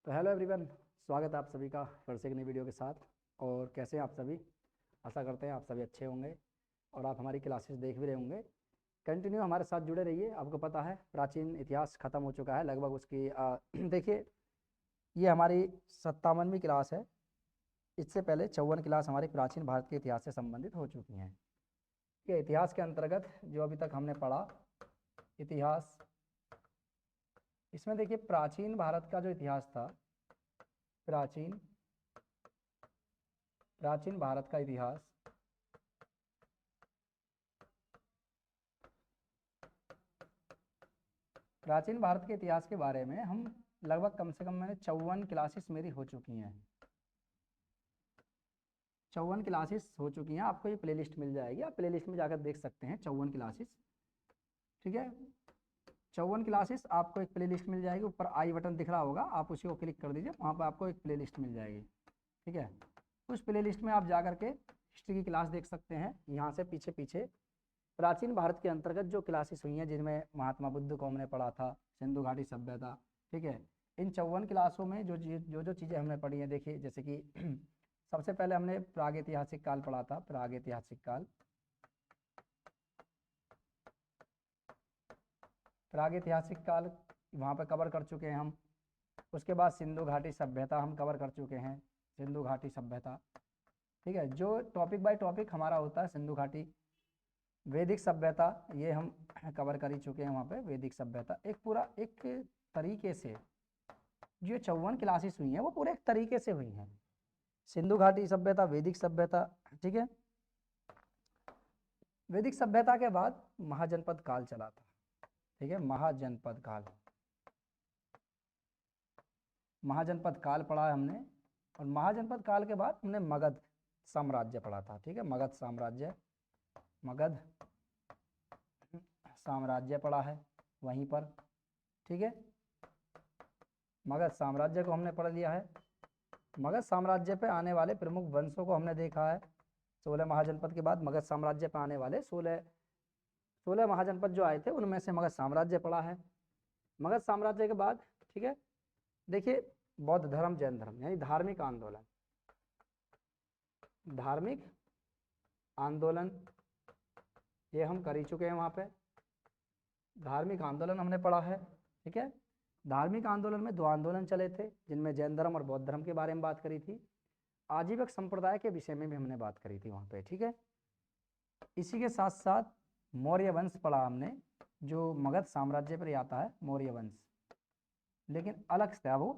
तो hello everyone, स्वागत है आप सभी का फिर से एक नई वीडियो के साथ। और कैसे हैं आप सभी? आशा करते हैं आप सभी अच्छे होंगे और आप हमारी क्लासेस देख भी रहे होंगे। कंटिन्यू हमारे साथ जुड़े रहिए। आपको पता है प्राचीन इतिहास खत्म हो चुका है लगभग उसकी देखिए, ये हमारी 57वीं क्लास है। इससे पहले 54 क्लास हमारी प्राचीन भारत के इतिहास से संबंधित हो चुकी हैं। ये इतिहास के अंतर्गत जो अभी तक हमने पढ़ा इतिहास, इसमें देखिए प्राचीन भारत का जो इतिहास था, प्राचीन प्राचीन भारत का इतिहास, प्राचीन भारत के इतिहास के बारे में हम लगभग कम से कम मैंने 54 क्लासेस मेरी हो चुकी हैं। 54 क्लासेस हो चुकी हैं। आपको ये प्लेलिस्ट मिल जाएगी, आप प्लेलिस्ट में जाकर देख सकते हैं 54 क्लासेस। ठीक है, 54 क्लासेस आपको एक प्लेलिस्ट मिल जाएगी। ऊपर आई बटन दिख रहा होगा, आप उसी को क्लिक कर दीजिए, वहाँ पर आपको एक प्लेलिस्ट मिल जाएगी। ठीक है, उस प्लेलिस्ट में आप जा करके हिस्ट्री की क्लास देख सकते हैं। यहाँ से पीछे पीछे प्राचीन भारत के अंतर्गत जो क्लासेस हुई हैं, जिनमें महात्मा बुद्ध को हमने पढ़ा था, सिंधु घाटी सभ्यता। ठीक है, इन 54 क्लासों में जो चीज़ें हमने पढ़ी हैं, देखिए जैसे कि सबसे पहले हमने प्रागैतिहासिक काल पढ़ा था। प्रागैतिहासिक काल, प्रागैतिहासिक काल वहाँ पर कवर कर चुके हैं हम। उसके बाद सिंधु घाटी सभ्यता हम कवर कर चुके हैं, सिंधु घाटी सभ्यता। ठीक है, जो टॉपिक बाय टॉपिक हमारा होता है सिंधु घाटी। वैदिक सभ्यता, ये हम कवर कर ही चुके हैं वहाँ पे। वैदिक सभ्यता एक पूरा एक तरीके से, जो 54 क्लासेस हुई हैं वो पूरे एक तरीके से हुई हैं। सिंधु घाटी सभ्यता, वैदिक सभ्यता। ठीक है, वैदिक सभ्यता के बाद महाजनपद काल चला था। ठीक है, महाजनपद काल, महाजनपद काल पढ़ा है हमने। और महाजनपद काल के बाद हमने मगध साम्राज्य पढ़ा था। ठीक है, मगध साम्राज्य, मगध साम्राज्य पढ़ा है वहीं पर। ठीक है, मगध साम्राज्य को हमने पढ़ लिया है। मगध साम्राज्य पे आने वाले प्रमुख वंशों को हमने देखा है। 16 महाजनपद के बाद मगध साम्राज्य पे आने वाले 16 महाजनपद जो आए थे, उनमें से मगध साम्राज्य पड़ा है। मगध साम्राज्य के बाद, ठीक है, देखिए बौद्ध धर्म, जैन धर्म, यानी धार्मिक आंदोलन, धार्मिक आंदोलन ये हम कर ही चुके हैं वहाँ पे। धार्मिक आंदोलन हमने पढ़ा है। ठीक है, धार्मिक आंदोलन में दो आंदोलन चले थे, जिनमें जैन धर्म और बौद्ध धर्म के बारे में बात करी थी। आजीवक संप्रदाय के विषय में भी हमने बात करी थी वहाँ पे। ठीक है, इसी के साथ साथ मौर्य वंश पढ़ा हमने, जो मगध साम्राज्य पर आता है, मौर्य वंश, लेकिन अलग से वो।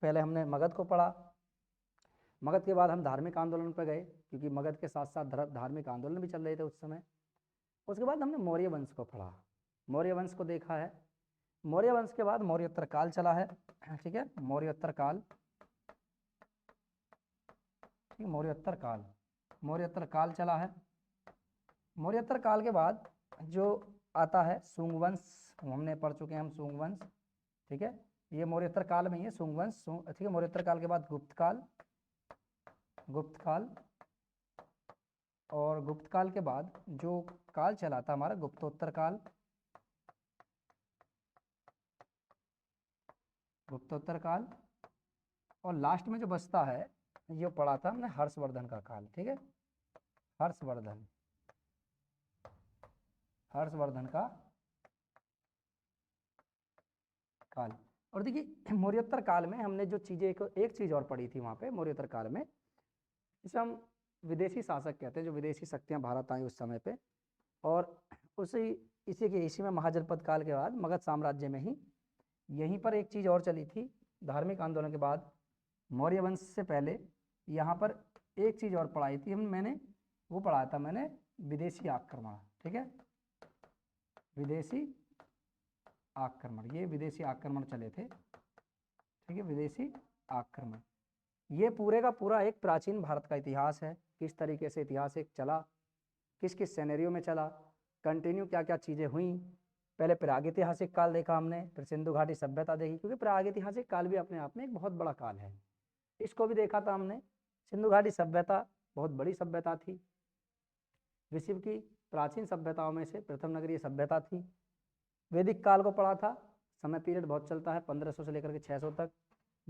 पहले हमने मगध को पढ़ा, मगध के बाद हम धार्मिक आंदोलन पर गए, क्योंकि मगध के साथ साथ धार्मिक आंदोलन भी चल रहे थे उस समय। उसके बाद हमने मौर्य वंश को पढ़ा, मौर्य वंश को देखा है। मौर्य वंश के बाद मौर्योत्तर काल चला है। ठीक है, मौर्योत्तर काल, ठीक, मौर्योत्तर काल, मौर्योत्तर काल चला है। मौर्योत्तर काल के बाद जो आता है शुंग वंश, हमने पढ़ चुके हैं हम शुंग वंश। ठीक है, ये मौर्योत्तर काल में ही है शुंग वंश। ठीक है, मौर्योत्तर काल के बाद गुप्त काल, गुप्त काल, और गुप्त काल के बाद जो काल चला था हमारा गुप्तोत्तर काल, गुप्तोत्तर काल। और लास्ट में जो बचता है, ये पढ़ा था हमने हर्षवर्धन का काल। ठीक है, हर्षवर्धन, हर्षवर्धन का काल। और देखिए मौर्योत्तर काल में हमने जो चीज़ें, एक चीज़ और पढ़ी थी वहाँ पे मौर्योत्तर काल में, इसे हम विदेशी शासक कहते हैं, जो विदेशी शक्तियाँ भारत आई उस समय पे। और इसी में महाजनपद काल के बाद मगध साम्राज्य में ही यहीं पर एक चीज़ और चली थी। धार्मिक आंदोलन के बाद मौर्य वंश से पहले यहाँ पर एक चीज़ और पढ़ाई थी मैंने, वो पढ़ाया था मैंने विदेशी आक्रमण। ठीक है, विदेशी आक्रमण, ये विदेशी आक्रमण चले थे। ठीक है, विदेशी आक्रमण, ये पूरे का पूरा एक प्राचीन भारत का इतिहास है। किस तरीके से इतिहास एक चला, किस किस सिनेरियो में चला, कंटिन्यू क्या क्या चीज़ें हुई। पहले प्रागैतिहासिक काल देखा हमने, फिर सिंधु घाटी सभ्यता देखी, क्योंकि प्रागैतिहासिक काल भी अपने आप में एक बहुत बड़ा काल है, इसको भी देखा था हमने। सिंधु घाटी सभ्यता बहुत बड़ी सभ्यता थी, विश्व की प्राचीन सभ्यताओं में से प्रथम नगरीय सभ्यता थी। वैदिक काल को पढ़ा था, समय पीरियड बहुत चलता है, 1500 से लेकर के 600 तक।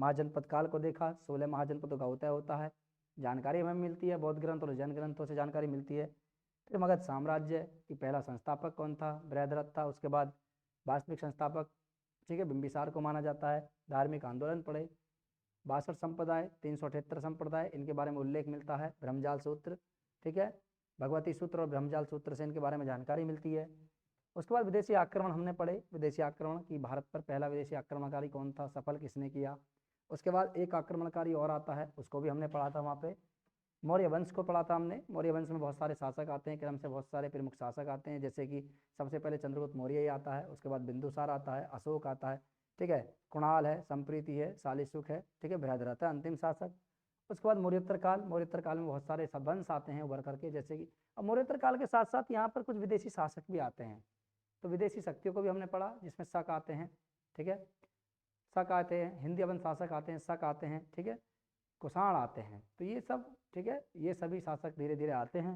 महाजनपद काल को देखा, 16 महाजनपदों का उदय होता है, जानकारी हमें मिलती है, बौद्ध ग्रंथ और जैन ग्रंथों से जानकारी मिलती है। फिर मगध साम्राज्य की पहला संस्थापक कौन था, बृहद्रथ था। उसके बाद वास्तविक संस्थापक, ठीक है, बिंबिसार को माना जाता है। धार्मिक आंदोलन पढ़े, 62 संप्रदाय, 378 संप्रदाय, इनके बारे में उल्लेख मिलता है। ब्रह्मजाल सूत्र, ठीक है, भगवती सूत्र और ब्रह्मजाल सूत्र से इनके बारे में जानकारी मिलती है। उसके बाद विदेशी आक्रमण हमने पढ़े, विदेशी आक्रमण की भारत पर पहला विदेशी आक्रमणकारी कौन था, सफल किसने किया। उसके बाद एक आक्रमणकारी और आता है, उसको भी हमने पढ़ा था वहाँ पे, मौर्य वंश को पढ़ा था हमने। मौर्य वंश में बहुत सारे शासक आते हैं, क्रम से बहुत सारे प्रमुख शासक आते हैं, जैसे कि सबसे पहले चंद्रगुप्त मौर्य ही आता है, उसके बाद बिंदुसार आता है, अशोक आता है, ठीक है, कुणाल है, संप्रीति है, शालिशुक है, ठीक है, बृहद्रथ है अंतिम शासक। उसके बाद मौर्योत्तर काल, मौर्योत्तर काल में बहुत सारे वंश आते हैं उभर करके, जैसे कि अब मौर्योत्तर काल के साथ साथ यहाँ पर कुछ विदेशी शासक भी आते हैं, तो विदेशी शक्तियों को भी हमने पढ़ा, जिसमें शक आते हैं, ठीक है, शक आते हैं, हिंदी अवन शासक आते हैं, शक आते हैं, ठीक है, कुषाण आते हैं, तो ये सब, ठीक है, ये सभी शासक धीरे धीरे आते हैं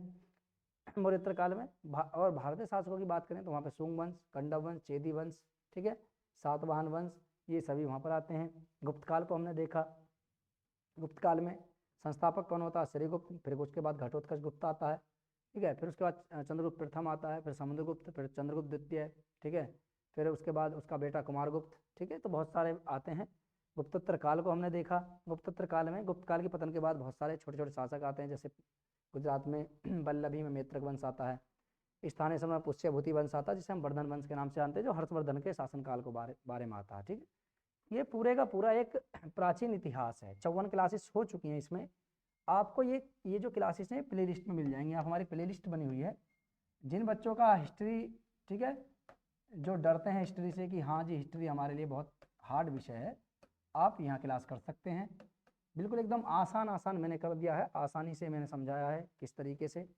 मौर्योत्तर काल में। और भारतीय शासकों की बात करें तो वहाँ पे शुंग वंश, कंडव वंश, चेदी वंश, ठीक है, सातवाहन वंश, ये सभी वहाँ पर आते हैं। गुप्त काल को हमने देखा, गुप्त काल में संस्थापक कौन होता है, श्रीगुप्त, फिर उसके बाद घटोत्कच गुप्त आता है, ठीक है, फिर उसके बाद चंद्रगुप्त प्रथम आता है, फिर समुद्रगुप्त, फिर चंद्रगुप्त द्वितीय, ठीक है, फिर उसके बाद उसका बेटा कुमारगुप्त, ठीक है, तो बहुत सारे आते हैं। गुप्तोत्तर काल को हमने देखा, गुप्तोत्तर काल में गुप्त काल के पतन के बाद बहुत सारे छोटे छोटे शासक आते हैं, जैसे गुजरात में वल्लभी में मैत्रक वंश आता है, स्थानीय समय पुष्यभूति वंश आता है, जिसे हम वर्धन वंश के नाम से जानते हैं, जो हर्षवर्धन के शासनकाल को बारे में आता है, ठीक है। ये पूरे का पूरा एक प्राचीन इतिहास है। 54 क्लासेस हो चुकी हैं इसमें। आपको ये जो क्लासेस हैं प्ले लिस्ट में मिल जाएंगी, आप हमारी प्ले लिस्ट बनी हुई है। जिन बच्चों का हिस्ट्री, ठीक है, जो डरते हैं हिस्ट्री से कि हाँ जी हिस्ट्री हमारे लिए बहुत हार्ड विषय है, आप यहाँ क्लास कर सकते हैं। बिल्कुल एकदम आसान मैंने कर दिया है, आसानी से मैंने समझाया है किस तरीके से,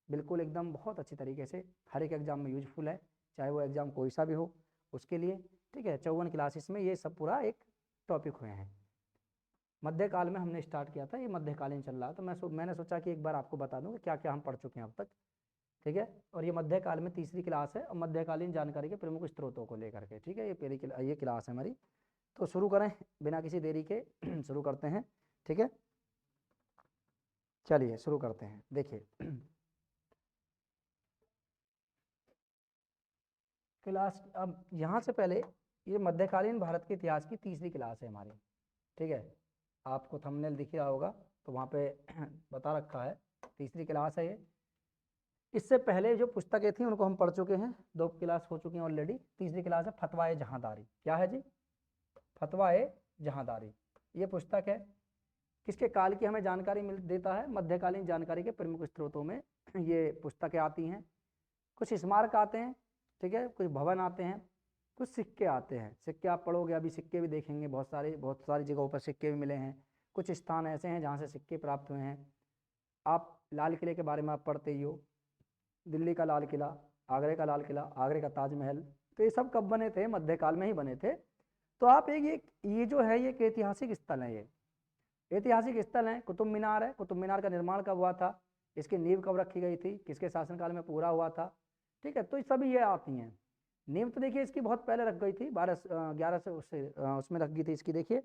बिल्कुल एकदम बहुत अच्छी तरीके से, हर एक एग्जाम में यूजफुल है, चाहे वो एग्जाम कोई सा भी हो उसके लिए, ठीक है। 54 क्लासेस में ये सब पूरा एक टॉपिक हुए हैं। मध्यकाल में हमने स्टार्ट किया था, ये मध्यकालीन चल रहा है, तो मैंने सोचा कि एक बार आपको बता दूं कि क्या क्या हम पढ़ चुके हैं अब तक, ठीक है। और ये मध्यकाल में तीसरी क्लास है, और मध्यकालीन जानकारी के प्रमुख स्रोतों को लेकर के, ठीक है, ये क्लास है हमारी। तो शुरू करें बिना किसी देरी के शुरू करते हैं, ठीक है, चलिए शुरू करते हैं। देखिए क्लास, अब यहाँ से पहले ये मध्यकालीन भारत के इतिहास की तीसरी क्लास है हमारी, ठीक है। आपको थंबनेल दिख रहा होगा तो वहाँ पे बता रखा है तीसरी क्लास है ये। इससे पहले जो पुस्तकें थी उनको हम पढ़ चुके हैं, 2 क्लास हो चुकी हैं ऑलरेडी। तीसरी क्लास है फतवाए जहांदारी। क्या है जी? फतवाए जहांदारी। ये पुस्तक है, किसके काल की हमें जानकारी देता है, मध्यकालीन जानकारी के प्रमुख स्रोतों में ये पुस्तकें आती हैं। कुछ स्मारक आते हैं, ठीक है, कुछ भवन आते हैं, कुछ सिक्के आते हैं। सिक्के आप पढ़ोगे, अभी सिक्के भी देखेंगे, बहुत सारी जगहों पर सिक्के भी मिले हैं। कुछ स्थान ऐसे हैं जहाँ से सिक्के प्राप्त हुए हैं। आप लाल किले के बारे में आप पढ़ते ही हो, दिल्ली का लाल किला, आगरे का लाल किला, आगरे का ताजमहल, तो ये सब कब बने थे? मध्यकाल में ही बने थे। तो आप ये जो है ये एक ऐतिहासिक स्थल है, ये ऐतिहासिक स्थल है। कुतुब मीनार है, कुतुब मीनार का निर्माण कब हुआ था, इसकी नींव कब रखी गई थी, किसके शासनकाल में पूरा हुआ था, ठीक है। तो सभी ये आती हैं। नींव तो देखिए इसकी बहुत पहले रख गई थी, 1100 उसमें रख गई थी इसकी, देखिए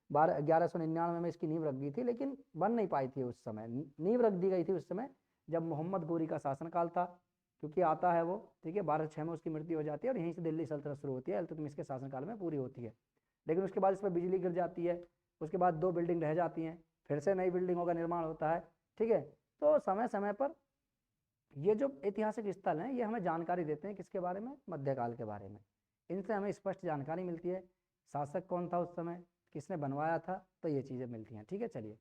1199 में इसकी नींव रख गई थी, लेकिन बन नहीं पाई थी उस समय। नींव रख दी गई थी उस समय जब मोहम्मद गोरी का शासनकाल था, क्योंकि आता है वो, ठीक है, 1206 में उसकी मृत्यु हो जाती है और यहीं से दिल्ली सल्तनत शुरू होती है, इल्तुतमिश के शासनकाल में पूरी होती है। लेकिन उसके बाद इस पर बिजली गिर जाती है, उसके बाद 2 बिल्डिंग रह जाती हैं, फिर से नई बिल्डिंगों का निर्माण होता है, ठीक है। तो समय समय पर ये जो ऐतिहासिक स्थल हैं ये हमें जानकारी देते हैं किसके बारे में, मध्यकाल के बारे में। इनसे हमें स्पष्ट जानकारी मिलती है, शासक कौन था उस समय, किसने बनवाया था, तो ये चीज़ें मिलती हैं, ठीक है। चलिए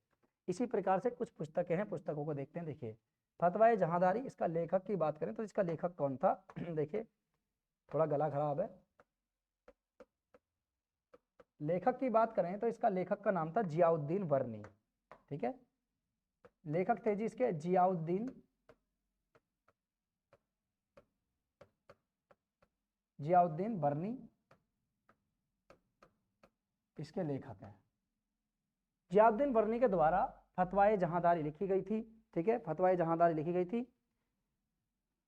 इसी प्रकार से कुछ पुस्तकें हैं, पुस्तकों को देखते हैं। देखिए फतवाए जहांदारी, इसका लेखक की बात करें तो इसका लेखक कौन था देखिए, थोड़ा गला खराब है। लेखक की बात करें तो इसका लेखक का नाम था जियाउद्दीन वर्नी, ठीक है। लेखक थे जी इसके जियाउद्दीन वर्नी, इसके लेखक हैं। जियाउद्दीन वर्नी के द्वारा फतवाए जहांदारी लिखी गई थी, ठीक है, फतवाए जहांदारी लिखी गई थी।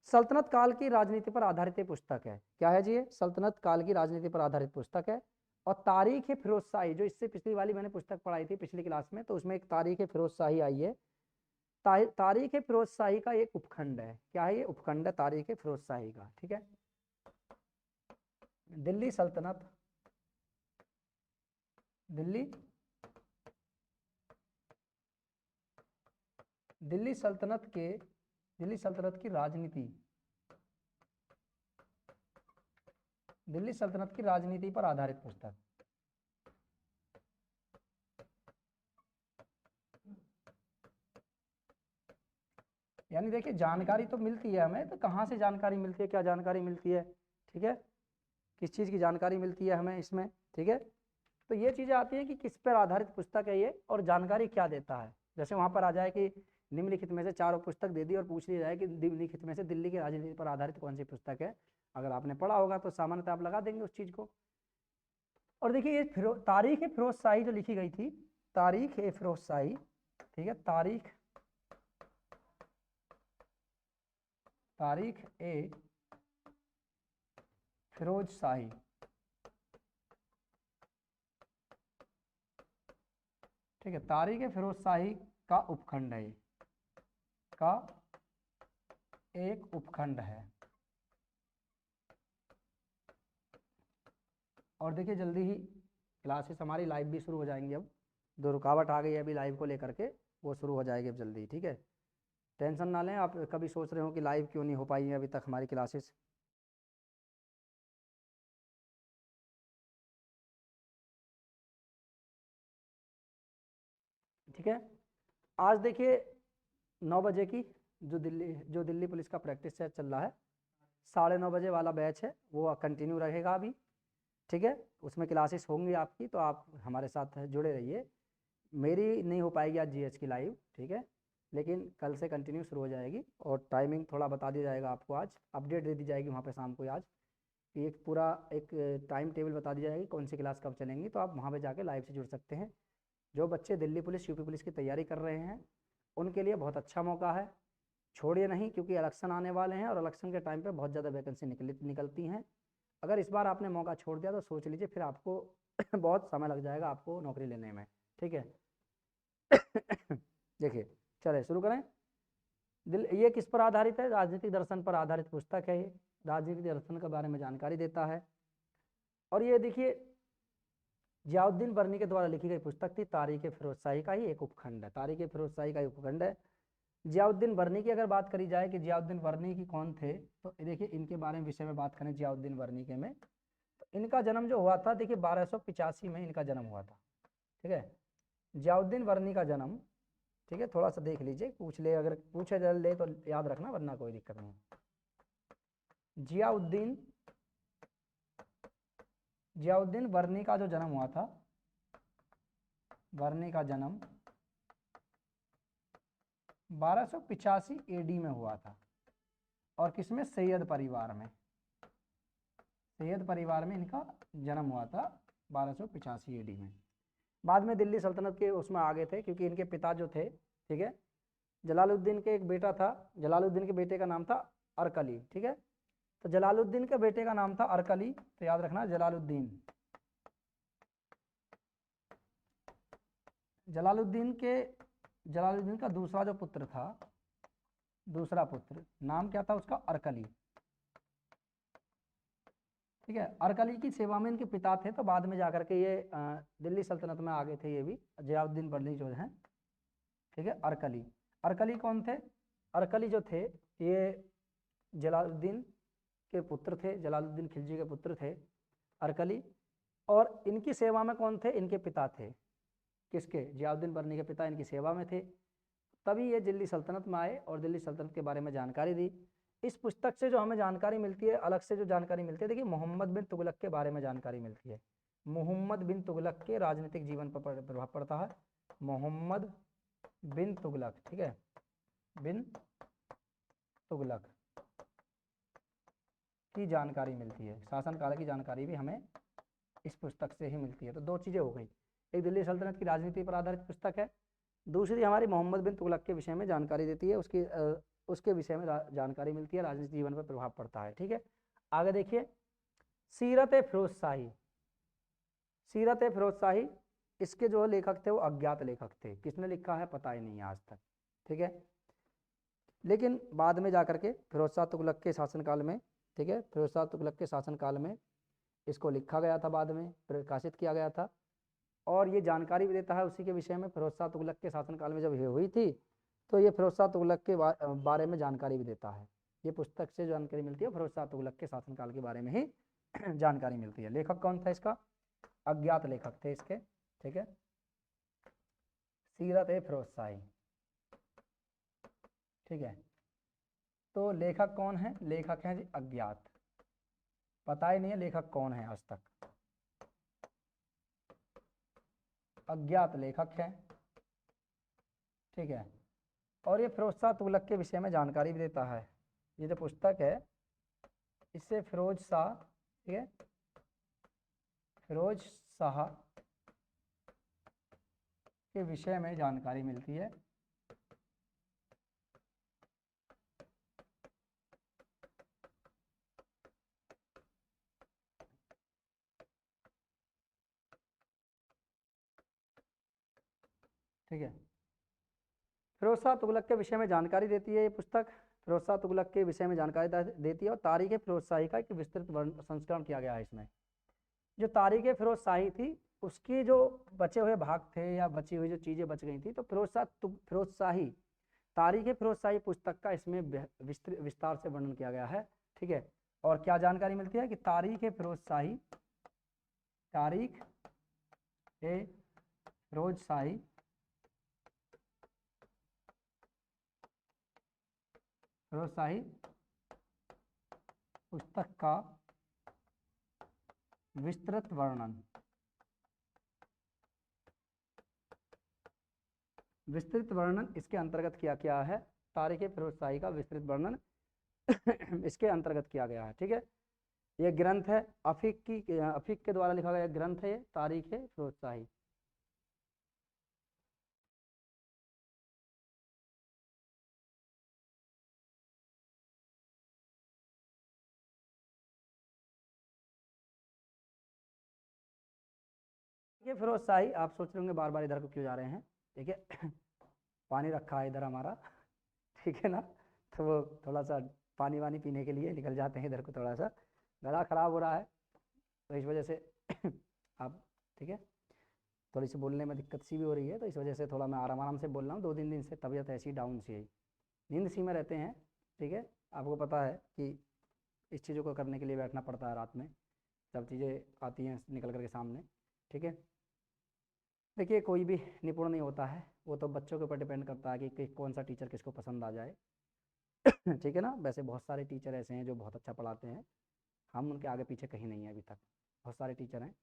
सल्तनत काल की राजनीति पर आधारित पुस्तक है। क्या है जी? ये सल्तनत काल की राजनीति पर आधारित पुस्तक है। और तारीख ए फिरोज शाही, जो इससे पिछली वाली मैंने पुस्तक पढ़ाई थी पिछली क्लास में, तो उसमें एक तारीख ए फिरोज शाही आई है। तारीख ए फिरोज शाही का एक उपखंड है। क्या है ये? उपखंड है तारीख ए फिरोज शाही का। ठीक है, दिल्ली सल्तनत, दिल्ली दिल्ली सल्तनत के दिल्ली सल्तनत की राजनीति, दिल्ली सल्तनत की राजनीति पर आधारित पुस्तक। यानी देखिए जानकारी तो मिलती है हमें, तो कहाँ से जानकारी मिलती है, क्या जानकारी मिलती है, ठीक है, किस चीज़ की जानकारी मिलती है हमें इसमें। ठीक है, तो ये चीज़ें आती हैं कि किस पर आधारित पुस्तक है ये और जानकारी क्या देता है। जैसे वहाँ पर आ जाए कि निम्नलिखित में से चारों पुस्तक दे दी और पूछ लिया जाए कि निम्नलिखित में से दिल्ली की राजनीति पर आधारित कौन सी पुस्तक है, अगर आपने पढ़ा होगा तो सामान्यतः आप लगा देंगे उस चीज़ को। और देखिए ये तारीख ए फिरोज शाही जो लिखी गई थी, तारीख ए फिरोज शाही, ठीक है, तारीख ए फिरोज शाही, ठीक है, तारीख ए फिरोज शाही का उपखंड है, का एक उपखंड है। और देखिए जल्दी ही क्लासेस हमारी लाइव भी शुरू हो जाएंगी। अब जो रुकावट आ गई है अभी लाइव को लेकर के, वो शुरू हो जाएगी अब जल्दी। ठीक है, टेंशन ना लें आप। कभी सोच रहे हो कि लाइव क्यों नहीं हो पाई है अभी तक हमारी क्लासेस। ठीक है, आज देखिए 9 बजे की जो दिल्ली पुलिस का प्रैक्टिस सेट चल रहा है, 9:30 बजे वाला बैच है, वो कंटिन्यू रहेगा अभी। ठीक है, उसमें क्लासेस होंगी आपकी, तो आप हमारे साथ जुड़े रहिए। मेरी नहीं हो पाएगी आज जीएच की लाइव, ठीक है, लेकिन कल से कंटिन्यू शुरू हो जाएगी और टाइमिंग थोड़ा बता दिया जाएगा आपको, आज अपडेट दे दी जाएगी वहाँ पे शाम को आज, कि एक पूरा एक टाइम टेबल बता दी जाएगी कौन सी क्लास कब चलेंगी, तो आप वहाँ पे जाके लाइव से जुड़ सकते हैं। जो बच्चे दिल्ली पुलिस यूपी पुलिस की तैयारी कर रहे हैं उनके लिए बहुत अच्छा मौका है, छोड़िए नहीं, क्योंकि इलेक्शन आने वाले हैं और इलेक्शन के टाइम पे बहुत ज़्यादा वैकेंसी निकलती हैं। अगर इस बार आपने मौका छोड़ दिया तो सोच लीजिए फिर आपको बहुत समय लग जाएगा आपको नौकरी लेने में। ठीक है देखिए, चले शुरू करें। ये किस पर आधारित है? राजनीतिक दर्शन पर आधारित पुस्तक है ये, राजनीतिक दर्शन के बारे में जानकारी देता है। और ये देखिए जियाउद्दीन वर्नी के द्वारा लिखी गई पुस्तक थी, तारीख ए फिरोज शाही का ही एक उपखंड है, तारीख ए फिरोज शाही का एक उपखंड है। जियाउद्दीन वर्नी की अगर बात करी जाए कि जियाउद्दीन वर्नी की कौन थे, तो देखिए इनके बारे में विषय में बात करें जियाउद्दीन वर्नी के में, तो इनका जन्म जो हुआ था, देखिए 1285 में इनका जन्म हुआ था। ठीक है, जियाउद्दीन वर्नी का जन्म, ठीक है, थोड़ा सा देख लीजिए, पूछ ले, अगर पूछे जल ले तो याद रखना, वरना कोई दिक्कत नहीं। जियाउद्दीन जियाउद्दीन वर्नी का जो जन्म हुआ था, वर्नी का जन्म 1285 एडी में हुआ था। और किसमें? सैयद परिवार में, सैयद परिवार में इनका जन्म हुआ था 1285 एडी में। बाद में दिल्ली सल्तनत के उसमें आ गए थे, क्योंकि इनके पिता जो थे, ठीक है, जलालुद्दीन के एक बेटा था, जलालुद्दीन के बेटे का नाम था अरकली। ठीक है, तो जलालुद्दीन के बेटे का नाम था अरकली, तो याद रखना जलालुद्दीन जलालुद्दीन का दूसरा जो पुत्र था, दूसरा पुत्र नाम क्या था उसका? अरकली। ठीक है, अरकली की सेवा में इनके पिता थे, तो बाद में जाकर के ये दिल्ली सल्तनत में आ गए थे ये भी, जियाउद्दीन वर्नी जो हैं। ठीक है, अरकली, अरकली कौन थे? अरकली जो थे ये जलालुद्दीन के पुत्र थे, जलालुद्दीन खिलजी के पुत्र थे अरकली। और इनकी सेवा में कौन थे? इनके पिता थे, किसके? जियाउद्दीन वर्नी के पिता इनकी सेवा में थे। तभी ये दिल्ली सल्तनत में आए और दिल्ली सल्तनत के बारे में जानकारी दी। इस पुस्तक से जो हमें जानकारी मिलती है, अलग से जो जानकारी मिलती है, देखिए मोहम्मद बिन तुगलक के बारे में जानकारी मिलती है। मोहम्मद बिन तुगलक के राजनीतिक जीवन पर प्रभाव पड़ता है, मोहम्मद बिन तुगलक, ठीक है, बिन तुगलक की जानकारी मिलती है, शासनकाल की जानकारी भी हमें इस पुस्तक से ही मिलती है। तो दो चीज़ें हो गई, एक दिल्ली सल्तनत की राजनीति पर आधारित पुस्तक है, दूसरी हमारी मोहम्मद बिन तुगलक के विषय में जानकारी देती है, उसके विषय में जानकारी मिलती है, राजनीतिक जीवन पर प्रभाव पड़ता है। ठीक है, आगे देखिए सीरत फिरोज शाही, सीरत फिरोज शाही, इसके जो लेखक थे वो अज्ञात लेखक थे, किसने लिखा है पता ही नहीं है आज तक, ठीक है। लेकिन बाद में जाकर के फिरोज शाह तुगलक के शासनकाल में, ठीक है, फिरोज शाह तुगलक के शासनकाल में इसको लिखा गया था, बाद में प्रकाशित किया गया था। और ये जानकारी भी देता है उसी के विषय में, फिरोज शाह तुगलक के शासनकाल में जब ये हुई थी, तो ये फिरोज शाह तुगलक के बारे में जानकारी भी देता है। ये पुस्तक से जानकारी मिलती है, फिरोज शाह तुगलक के शासनकाल के बारे में ही जानकारी मिलती है। लेखक कौन था इसका? अज्ञात लेखक थे इसके, ठीक है। सीरत फिरोज शाही, ठीक है। तो लेखक कौन है? लेखक हैं जी अज्ञात, पता ही नहीं है लेखक कौन है आज तक, अज्ञात लेखक है, ठीक है। और ये फिरोज शाह तुगलक के विषय में जानकारी भी देता है। ये जो पुस्तक है इससे फिरोज शाह, ठीक है, फिरोज शाह के विषय में जानकारी मिलती है। ठीक है, फिरोज शाह तुगलक के विषय में जानकारी देती है ये पुस्तक, फिरोज शाह तुगलक के विषय में जानकारी देती है। और तारीख फिरोज शाही का एक विस्तृत संस्करण किया गया है इसमें। जो तारीख फिरोज शाही थी उसके जो बचे हुए भाग थे या बची हुई जो चीज़ें बच गई थी, तो फिरोज शाही तारीख फिरोज शाही पुस्तक का इसमें विस्तार से वर्णन किया गया है, ठीक है। और क्या जानकारी मिलती है कि तारीख फिरोज शाही, तारीख फिरोज शाही फिरोज शाही पुस्तक का विस्तृत वर्णन, विस्तृत वर्णन इसके अंतर्गत किया है। तारीख फिरोज शाही का विस्तृत वर्णन इसके अंतर्गत किया गया है, ठीक है। ये ग्रंथ है अफीक के द्वारा लिखा गया ग्रंथ है ये तारीख फिरोज शाही। ये फिरोज शाही, आप सोच रहे होंगे बार बार इधर को क्यों जा रहे हैं, ठीक है। पानी रखा है इधर हमारा, ठीक है ना, तो वो थोड़ा सा पानी वानी पीने के लिए निकल जाते हैं इधर को, थोड़ा सा गला खराब हो रहा है तो इस वजह से आप, ठीक है, थोड़ी सी बोलने में दिक्कत सी भी हो रही है, तो इस वजह से थोड़ा मैं आराम आराम से बोल रहा हूँ। 2-3 दिन से तबीयत ऐसी डाउन सी है, नींद सी में रहते हैं, ठीक है। आपको पता है कि इस चीज़ों को करने के लिए बैठना पड़ता है रात में, सब चीज़ें आती हैं निकल करके सामने, ठीक है। देखिए कोई भी निपुण नहीं होता है, वो तो बच्चों के ऊपर डिपेंड करता है कि कौन सा टीचर किसको पसंद आ जाए। ठीक है ना, वैसे बहुत सारे टीचर ऐसे हैं जो बहुत अच्छा पढ़ाते हैं, हम उनके आगे पीछे कहीं नहीं है अभी तक, बहुत सारे टीचर हैं।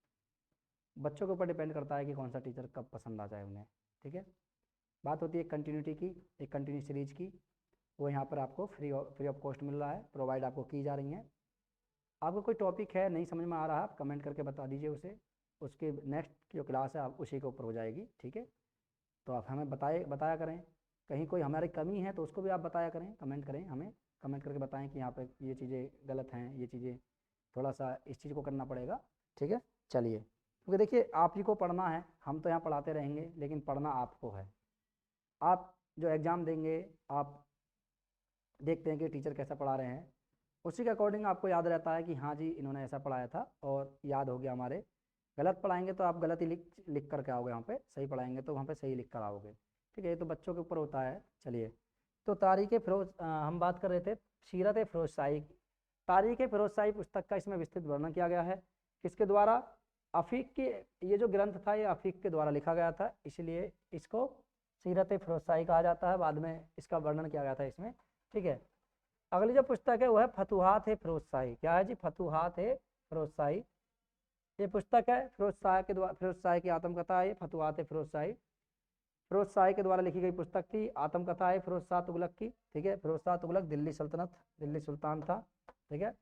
बच्चों के ऊपर डिपेंड करता है कि कौन सा टीचर कब पसंद आ जाए उन्हें, ठीक है। बात होती है कंटिन्यूटी की, एक कंटिन्यू सीरीज की, वो यहाँ पर आपको फ्री ऑफ कॉस्ट मिल रहा है, प्रोवाइड आपको की जा रही हैं। आपको कोई टॉपिक है नहीं समझ में आ रहा है, आप कमेंट करके बता दीजिए उसे, उसके नेक्स्ट जो क्लास है आप उसी के ऊपर हो जाएगी, ठीक है। तो आप हमें बताया करें, कहीं कोई हमारी कमी है तो उसको भी आप बताया करें, कमेंट करें, हमें कमेंट करके बताएं कि यहाँ पर ये चीज़ें गलत हैं, ये चीज़ें थोड़ा सा इस चीज़ को करना पड़ेगा, ठीक है। चलिए, क्योंकि देखिए आप ही को पढ़ना है, हम तो यहाँ पढ़ाते रहेंगे लेकिन पढ़ना आपको है। आप जो एग्ज़ाम देंगे, आप देखते हैं कि टीचर कैसा पढ़ा रहे हैं, उसी के अकॉर्डिंग आपको याद रहता है कि हाँ जी इन्होंने ऐसा पढ़ाया था और याद हो गया हमारे। गलत पढ़ाएंगे तो आप गलत ही लिख करके आओगे वहाँ पे, सही पढ़ाएंगे तो वहाँ पे सही लिख कर आओगे, ठीक है। ये तो बच्चों के ऊपर होता है। चलिए, तो तारीख फिरोज हम बात कर रहे थे सीरत फिरोज शाही, तारीख फिरोज शाही पुस्तक का इसमें विस्तृत वर्णन किया गया है, किसके द्वारा? अफीक के, ये जो ग्रंथ था ये अफीक के द्वारा लिखा गया था, इसलिए इसको सीरत फिरोज शाही कहा जाता है, बाद में इसका वर्णन किया गया था इसमें, ठीक है। अगली जो पुस्तक है वो है फतुहात फिरोज शाही। क्या है जी? फतुहात फिरोज शाही, ये पुस्तक है फिरोज शाह के द्वारा, फिरोज शाह की आत्मकथा है ये फतुहात फिरोज शाही, फिरोज शाह के द्वारा लिखी गई पुस्तक थी, आत्मकथा है फिरोज शाह तुगलक की, ठीक है। फिरोज शाह तुगलक दिल्ली सल्तनत, दिल्ली सुल्तान था, ठीक है।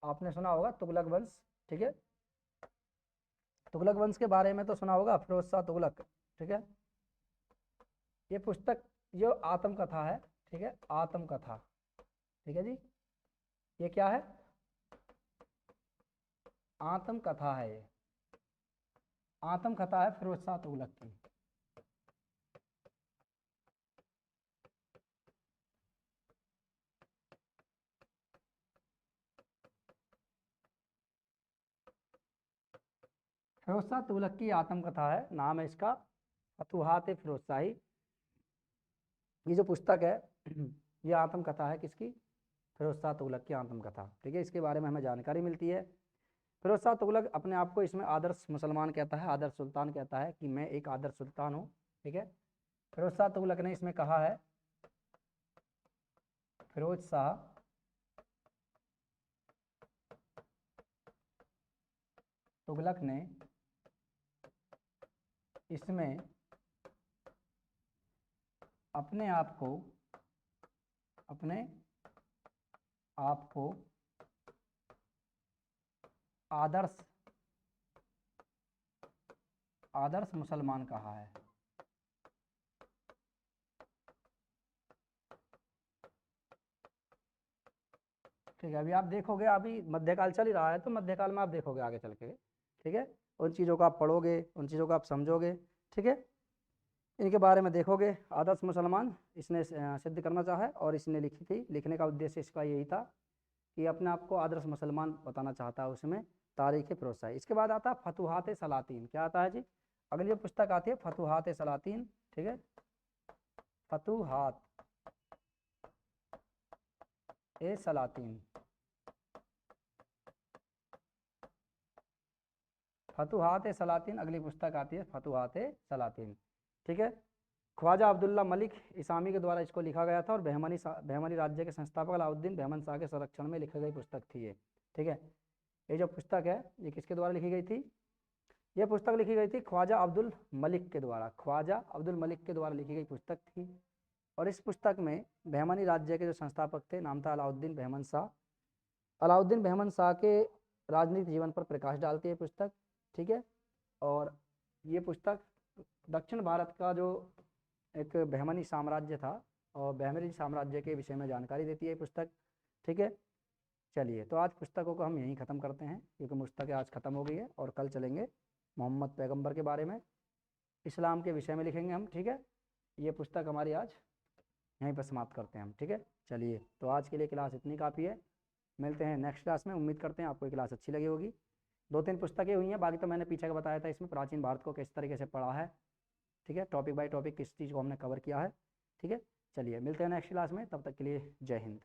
आपने सुना होगा तुगलक वंश, ठीक है, तुगलक वंश के बारे में तो सुना होगा, फिरोज शाह तुगलक, ठीक है। ये पुस्तक जो आत्मकथा है, ठीक है, आत्मकथा, ठीक है जी, ये क्या है? आत्मकथा है, ये आत्मकथा है फिरोज शाह तुगलक की। फिरोज शाह तुगलक की आत्मकथा है, नाम है इसका फतुहात फिरोज शाही। ये जो पुस्तक है ये आत्मकथा है किसकी? फिरोज शाह तुगलक की आत्मकथा। ठीक है, इसके बारे में हमें जानकारी मिलती है। फिरोज शाह तुगलक अपने आप को इसमें आदर्श मुसलमान कहता है, आदर्श सुल्तान कहता है कि मैं एक आदर्श सुल्तान हूँ। ठीक है, फिरोज शाह तुगलक ने इसमें कहा है, फिरोज शाह तुगलक ने इसमें अपने आप को आदर्श मुसलमान कहा है। ठीक है, अभी आप देखोगे, अभी मध्यकाल चल ही रहा है, तो मध्यकाल में आप देखोगे आगे चल के। ठीक है, उन चीज़ों को आप पढ़ोगे, उन चीज़ों को आप समझोगे। ठीक है, इनके बारे में देखोगे। आदर्श मुसलमान इसने सिद्ध करना चाहा और इसने लिखी थी। लिखने का उद्देश्य इसका यही था कि अपने आप को आदर्श मुसलमान बताना चाहता है उसमें, तारीख फिरोज शाही। इसके बाद आता है फतुहात सलातीन। क्या आता है जी? अगली जो पुस्तक आती है फतुहात सलातीन। ठीक है, फतुहात सलातीन, फतुहात सलातीन अगली पुस्तक आती है, फतुहात सलातीन। ठीक है, ख्वाजा अब्दुल्ला मलिक इसामी के द्वारा इसको लिखा गया था और बहमनी राज्य के संस्थापक अलाउद्दीन बहमन शाह के संरक्षण में लिखी गई पुस्तक थी ये। ठीक है, ये जो पुस्तक है ये किसके द्वारा लिखी गई थी? ये पुस्तक लिखी गई थी ख्वाजा अब्दुल मलिक के द्वारा, ख्वाजा अब्दुल मलिक के द्वारा लिखी गई पुस्तक थी। और इस पुस्तक में बहमनी राज्य के जो संस्थापक थे, नाम था अलाउद्दीन बहमन शाह। अलाउद्दीन बहमन शाह के राजनीतिक जीवन पर प्रकाश डालती है पुस्तक। ठीक है, और ये पुस्तक दक्षिण भारत का जो एक बहमनी साम्राज्य था और बहमनी साम्राज्य के विषय में जानकारी देती है पुस्तक। ठीक है, चलिए तो आज पुस्तकों को हम यहीं ख़त्म करते हैं, क्योंकि पुस्तकें आज ख़त्म हो गई है और कल चलेंगे मोहम्मद पैगंबर के बारे में, इस्लाम के विषय में लिखेंगे हम। ठीक है, ये पुस्तक हमारी आज यहीं पर समाप्त करते हैं हम। ठीक है, चलिए तो आज के लिए क्लास इतनी काफ़ी है। मिलते हैं नेक्स्ट क्लास में। उम्मीद करते हैं आपको ये क्लास अच्छी लगी होगी। 2-3 पुस्तकें हुई हैं, बाकी तो मैंने पीछे का बताया था, इसमें प्राचीन भारत को किस तरीके से पढ़ा है। ठीक है, टॉपिक बाय टॉपिक किस चीज़ को हमने कवर किया है। ठीक है, चलिए मिलते हैं नेक्स्ट क्लास में, तब तक के लिए जय हिंद।